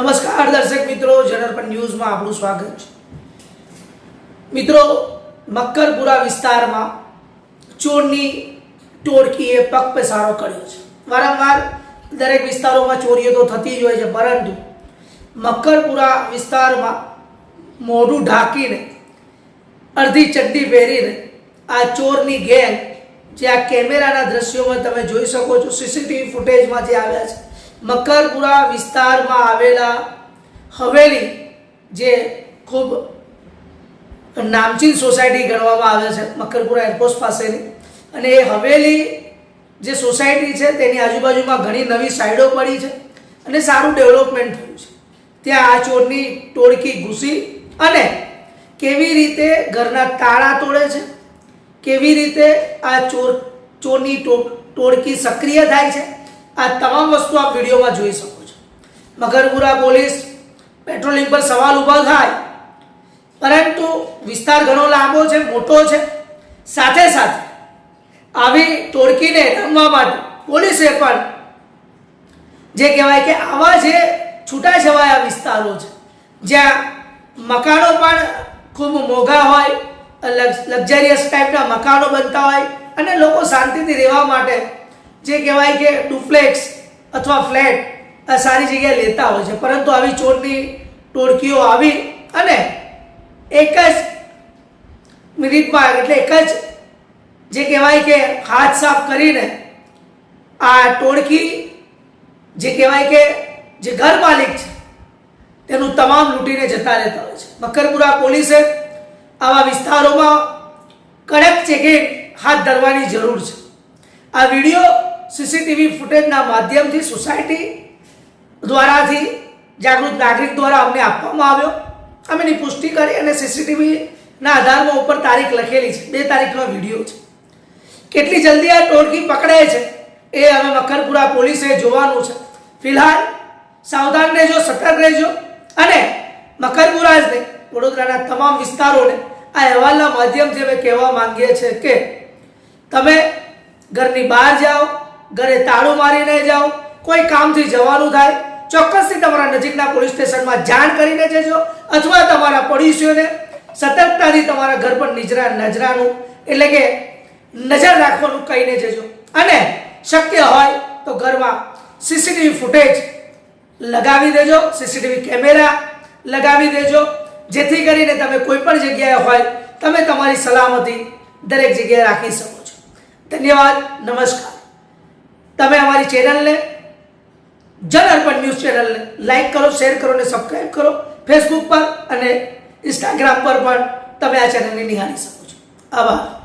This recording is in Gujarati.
નમસ્કાર દર્શક મિત્રો, જનરપન ન્યૂઝમાં આપનું સ્વાગત છે। મિત્રો, મક્કરપુરા વિસ્તારમાં ચોરની ટોળકીએ પગપેસારો કર્યો છે। વારંવાર દરેક વિસ્તારોમાં ચોરીઓ તો થતી જ હોય છે, પરંતુ મક્કરપુરા વિસ્તારમાં મોઢું ઢાંકીને અડધી ચડ્ડી પહેરીને આ ચોરની ગેંગ જે આ કેમેરાના દ્રશ્યોમાં તમે જોઈ શકો છો, સીસીટીવી ફૂટેજમાં જે આવ્યા છે, મક્કરપુરા વિસ્તારમાં આવેલા હવેલી જે ખૂબ નામચીન સોસાયટી ગણવામાં આવે છે, મક્કરપુરા એરપોર્ટ પાસેની, અને એ હવેલી જે સોસાયટી છે તેની આજુબાજુમાં ઘણી નવી સાઈડો પડી છે અને સારું ડેવલપમેન્ટ થયું છે। ત્યાં આ ચોરની ટોળકી ઘૂસી અને કેવી રીતે ઘરના તાળા તોડે છે, કેવી રીતે આ ચોરની ટોળકી સક્રિય થાય છે, આ તમામ વસ્તુ આપ વિડીયોમાં જોઈ શકો છો। મક્કરપુરા પોલીસ પેટ્રોલિંગ પર સવાલ ઊભા થાય, પરંતુ વિસ્તાર ઘણો લાંબો છે, મોટો છે, સાથે સાથે આવી ટોળકીને રમવા માટે પોલીસે પણ જે કહેવાય કે આવા જે છૂટાછવાયા વિસ્તારો છે જ્યાં મકાનો પણ ખૂબ મોંઘા હોય, લક્ઝરિયસ ટાઈપના મકાનો બનતા હોય અને લોકો શાંતિથી રહેવા માટે જે કહેવાય કે ડુપ્લેક્સ અથવા ફ્લેટ સારી જગ્યાએ લેતા હોય છે, પરંતુ આવી ચોરની ટોળકીઓ આવી અને એક જ મિનિટમાં, એટલે એક જ જે કહેવાય કે હાથ સાફ કરીને આ ટોળકી જે કહેવાય કે જે ઘર માલિક છે તેનું તમામ લૂંટીને જતા રહેતા હોય છે। મક્કરપુરા પોલીસે આવા વિસ્તારોમાં કડક ચેકિંગ હાથ ધરવાની જરૂર છે। આ વિડીયો સીસીટીવી ફૂટેજના માધ્યમથી સોસાયટી દ્વારાથી જાગૃત નાગરિક દ્વારા અમને આપવામાં આવ્યો। અમે એની પુષ્ટિ કરી અને સીસીટીવીના આધારમાં ઉપર તારીખ લખેલી છે, 2 તારીખનો વિડીયો છે। કેટલી જલ્દી આ ટોળકી પકડાય છે એ હવે મક્કરપુરા પોલીસે જોવાનું છે। ફિલહાલ સાવધાન રહેજો, સતર્ક રહેજો અને મક્કરપુરા જ નહીં, વડોદરાના તમામ વિસ્તારોને આ અહેવાલના માધ્યમથી અમે કહેવા માંગીએ છીએ કે તમે ઘરની બહાર જાઓ, ઘરે તાળું મારીને જાઓ, કોઈ કામથી જવાનું થાય ચોક્કસથી તમારા નજીકના પોલીસ સ્ટેશનમાં જાણ કરીને જજો, અથવા તમારા પડોશીઓને સતર્કતાથી તમારા ઘર પર નજરાનું એટલે કે નજર રાખવાનું કહીને જજો। અને શક્ય હોય તો ઘરમાં સીસીટીવી ફૂટેજ લગાવી દેજો, સીસીટીવી કેમેરા લગાવી દેજો, જેથી કરીને તમે કોઈ પણ જગ્યાએ હોય તમે તમારી સલામતી દરેક જગ્યાએ રાખી શકો છો। ધન્યવાદ, નમસ્કાર। તમે અમારી ચેનલને જનઅર્પણ ન્યૂઝ ચેનલને લાઈક કરો, શેર કરો અને સબસ્ક્રાઈબ કરો। ફેસબુક પર અને ઇન્સ્ટાગ્રામ પર પણ તમે આ ચેનલને નિહાળી શકો છો। આભાર।